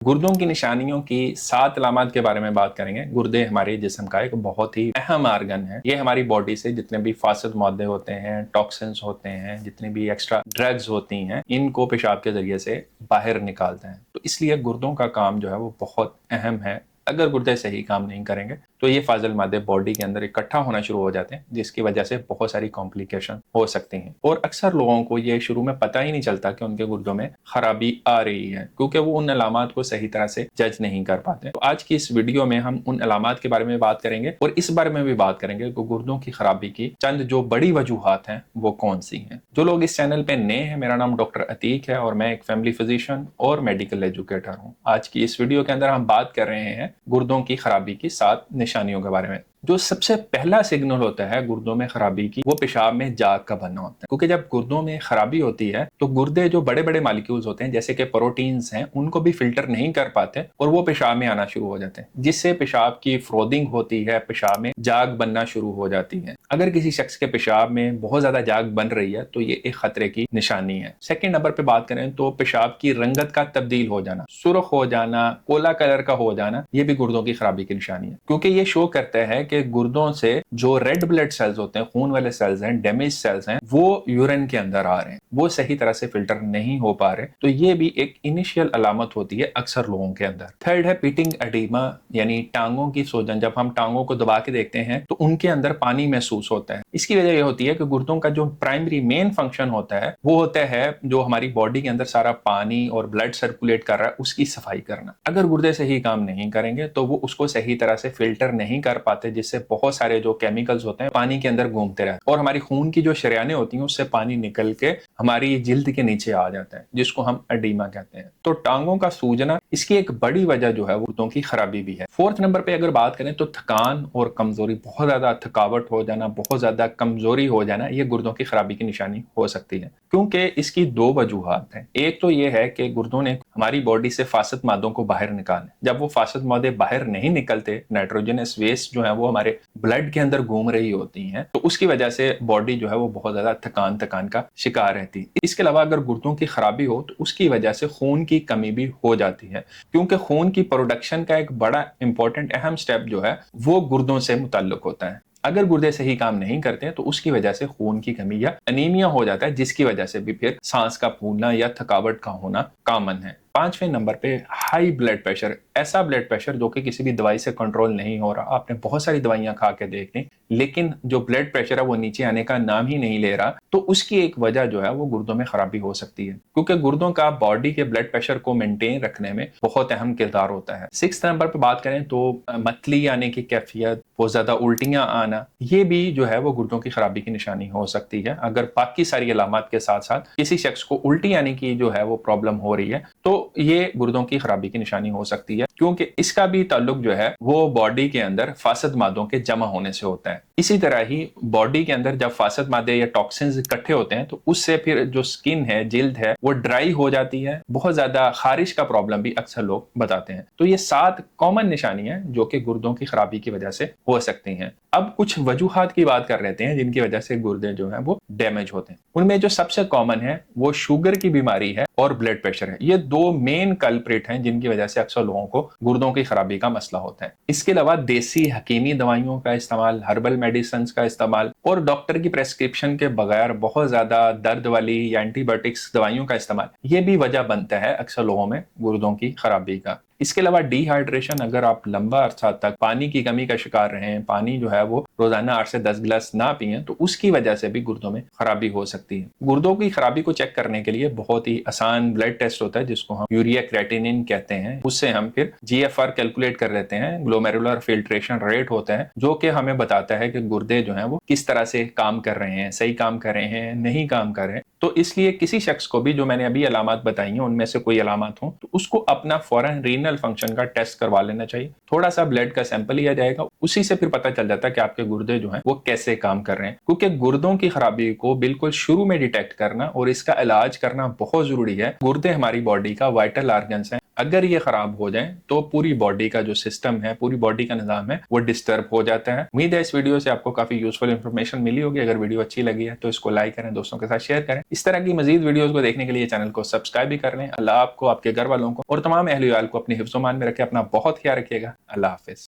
गुर्दों की निशानियों की 7 अलामात के बारे में बात करेंगे। गुर्दे हमारे जिस्म का एक बहुत ही अहम आर्गन है। ये हमारी बॉडी से जितने भी फासिद मादे होते हैं, टॉक्सिन्स होते हैं, जितनी भी एक्स्ट्रा ड्रग्स होती हैं, इनको पेशाब के जरिए से बाहर निकालते हैं। तो इसलिए गुर्दों का काम जो है वो बहुत अहम है। अगर गुर्दे सही काम नहीं करेंगे तो ये फाजिल मादे बॉडी के अंदर इकट्ठा होना शुरू हो जाते हैं, जिसकी वजह से बहुत सारी कॉम्प्लिकेशन हो सकती हैं। और अक्सर लोगों को ये शुरू में पता ही नहीं चलता कि उनके गुर्दों में खराबी आ रही है, क्योंकि वो उन अलामात को सही तरह से जज नहीं कर पाते। तो आज की इस वीडियो में हम उन अलामात के बारे में बात करेंगे और इस बारे में भी बात करेंगे कि गुर्दों की खराबी की चंद जो बड़ी वजूहात हैं वो कौन सी हैं। जो लोग इस चैनल पे नए हैं, मेरा नाम डॉक्टर अतीक है और मैं एक फैमिली फिजिशियन और मेडिकल एजुकेटर हूँ। आज की इस वीडियो के अंदर हम बात कर रहे हैं गुर्दों की खराबी की 7 निशानियों के बारे में। जो सबसे पहला सिग्नल होता है गुर्दों में खराबी की, वो पेशाब में जाग का बनना होता है। क्योंकि जब गुर्दों में खराबी होती है तो गुर्दे जो बड़े बड़े मॉलिक्यूल्स होते हैं जैसे कि प्रोटीन्स हैं, उनको भी फिल्टर नहीं कर पाते और वो पेशाब में आना शुरू हो जाते हैं, जिससे पेशाब की फ्रोदिंग होती है, पेशाब में जाग बनना शुरू हो जाती है। अगर किसी शख्स के पेशाब में बहुत ज्यादा जाग बन रही है तो ये एक खतरे की निशानी है। सेकेंड नंबर पे बात करें तो पेशाब की रंगत का तब्दील हो जाना, सुर्ख हो जाना, कोला कलर का हो जाना, ये भी गुर्दों की खराबी की निशानी है। क्योंकि ये शो करता है कि गुर्दों से जो रेड ब्लड सेल्स होते हैं, खून वाले सेल्स हैं, डैमेज सेल्स हैं, वो यूरिन के अंदर आ रहे हैं, वो सही तरह से फिल्टर नहीं हो पा रहे। तो ये भी एक इनिशियल अलामत होती है अक्सर लोगों के अंदर। थर्ड है पिटिंग एडिमा, यानी टांगों की सूजन। जब हम टांगों को दबा के देखते हैं तो उनके अंदर पानी महसूस होता है। इसकी वजह यह होती है कि गुर्दों का जो प्राइमरी मेन फंक्शन होता है वो होता है जो हमारी बॉडी के अंदर सारा पानी और ब्लड सर्कुलेट कर रहा है उसकी सफाई करना। अगर गुर्दे सही काम नहीं करेंगे तो वो उसको सही तरह से फिल्टर नहीं कर पाते, जिससे बहुत सारे जो केमिकल्स होते हैं पानी के अंदर घूमते रहते हैं और हमारी खून की जो शरियानें होती हैं उससे पानी निकल के हमारी जिल्द के नीचे आ जाता है, जिसको हम एडीमा कहते हैं। तो टांगों का सूजना इसकी एक बड़ी वजह जो है वो गुर्दों की खराबी भी है। फोर्थ नंबर पे अगर बात करें तो थकान और कमजोरी, बहुत ज्यादा थकावट हो जाना, बहुत ज्यादा कमजोरी हो जाना, ये गुर्दों की खराबी की निशानी हो सकती है। क्योंकि इसकी 2 वजूहात हैं। एक तो ये है कि गुर्दों ने हमारी बॉडी से फासिद मादों को बाहर निकालना। जब वो फासिद मादे बाहर नहीं निकलते, नाइट्रोजनस वेस्ट जो है वो हमारे ब्लड के अंदर घूम रही होती हैं, तो उसकी वजह से बॉडी जो है वो बहुत ज्यादा थकान का शिकार रहती है। इसके अलावा अगर गुर्दों की खराबी हो तो उसकी वजह से खून की कमी भी हो जाती है, क्योंकि खून की प्रोडक्शन का एक बड़ा इंपॉर्टेंट अहम स्टेप जो है वो गुर्दों से मुताल्लिक होता है। अगर गुर्दे सही काम नहीं करते तो उसकी वजह से खून की कमी या अनीमिया हो जाता है, जिसकी वजह से भी फिर सांस का फूलना या थकावट का होना कॉमन है। 5वें नंबर पे हाई ब्लड प्रेशर, ऐसा ब्लड प्रेशर जो कि किसी भी दवाई से कंट्रोल नहीं हो रहा। आपने बहुत सारी दवाइयां खा के देख ली, लेकिन जो ब्लड प्रेशर है वो नीचे आने का नाम ही नहीं ले रहा, तो उसकी एक वजह जो है वो गुर्दों में खराबी हो सकती है, क्योंकि गुर्दों का बॉडी के ब्लड प्रेशर को मेंटेन रखने में बहुत अहम किरदार होता है। 6 नंबर पे बात करें तो मतली आने की कैफियत, बहुत ज्यादा उल्टियां आना, ये भी जो है वो गुर्दों की खराबी की निशानी हो सकती है। अगर बाकी सारी अलामत के साथ साथ किसी शख्स को उल्टी आने की जो है वो प्रॉब्लम हो रही है तो ये गुर्दों की खराबी की निशानी हो सकती है, क्योंकि इसका भी ताल्लुक जो है वो बॉडी के अंदर फासिद मादों के जमा होने से होता है। इसी तरह ही बॉडी के अंदर जब फासिद मादे या टॉक्सिन्स इकट्ठे होते हैं तो उससे फिर जो स्किन है, जिल्द है, वो ड्राई हो जाती है। बहुत ज्यादा खारिश का प्रॉब्लम भी अक्सर लोग बताते हैं। तो ये 7 कॉमन निशानियां जो कि गुर्दों की खराबी की वजह से हो सकती हैं। अब कुछ वजूहात की बात कर लेते हैं जिनकी वजह से गुर्दे जो हैं वो डैमेज होते हैं। उनमें जो सबसे कॉमन है वो शुगर की बीमारी है और ब्लड प्रेशर है। ये 2 मेन कल्प्रिट हैं जिनकी वजह से अक्सर लोगों को गुर्दों की खराबी का मसला होता है। इसके अलावा देसी हकीमी दवाइयों का इस्तेमाल, हर्बल मेडिसिन का इस्तेमाल और डॉक्टर की प्रेस्क्रिप्शन के बगैर बहुत ज्यादा दर्द वाली या एंटीबायोटिक्स दवाइयों का इस्तेमाल, ये भी वजह बनता है अक्सर लोगों में गुर्दों की खराबी का। इसके अलावा डिहाइड्रेशन, अगर आप लंबा अरसा तक पानी की कमी का शिकार रहे हैं, पानी जो है वो रोजाना 8 से 10 गिलास ना पिए, तो उसकी वजह से भी गुर्दों में खराबी हो सकती है। गुर्दों की खराबी को चेक करने के लिए बहुत ही आसान ब्लड टेस्ट होता है जिसको हम यूरिया क्रेटिनिन कहते हैं। उससे हम फिर GFR कैलकुलेट कर लेते हैं, ग्लोमेरुलर फिल्ट्रेशन रेट होता है, जो कि हमें बताता है कि गुर्दे जो है वो किस तरह से काम कर रहे हैं, सही काम कर रहे हैं, नहीं काम कर रहे हैं। तो इसलिए किसी शख्स को भी जो मैंने अभी अलामत बताई हैं उनमें से कोई अलामत हो तो उसको अपना फौरन रीनल फंक्शन का टेस्ट करवा लेना चाहिए। थोड़ा सा ब्लड का सैंपल लिया जाएगा, उसी से फिर पता चल जाता है कि आपके गुर्दे जो हैं वो कैसे काम कर रहे हैं। क्योंकि गुर्दों की खराबी को बिल्कुल शुरू में डिटेक्ट करना और इसका इलाज करना बहुत जरूरी है। गुर्दे हमारी बॉडी का वाइटल ऑर्गन्स हैं। اگر یہ خراب ہو جائیں تو پوری باڈی کا جو سسٹم ہے، پوری باڈی کا نظام ہے وہ ڈسٹرب ہو جاتا ہے۔ امید ہے اس ویڈیو سے آپ کو کافی یوزفل انفارمیشن ملی ہوگی۔ اگر ویڈیو اچھی لگی ہے تو اس کو لائک کریں، دوستوں کے ساتھ شیئر کریں۔ اس طرح کی مزید ویڈیوز کو دیکھنے کے لیے چینل کو سبسکرائب بھی کر لیں۔ اللہ آپ کو، آپ کے گھر والوں کو اور تمام اہل ویال کو اپنے حفظ و امان میں رکھے۔ اپنا بہت خیال رکھیے گا۔ اللہ حافظ۔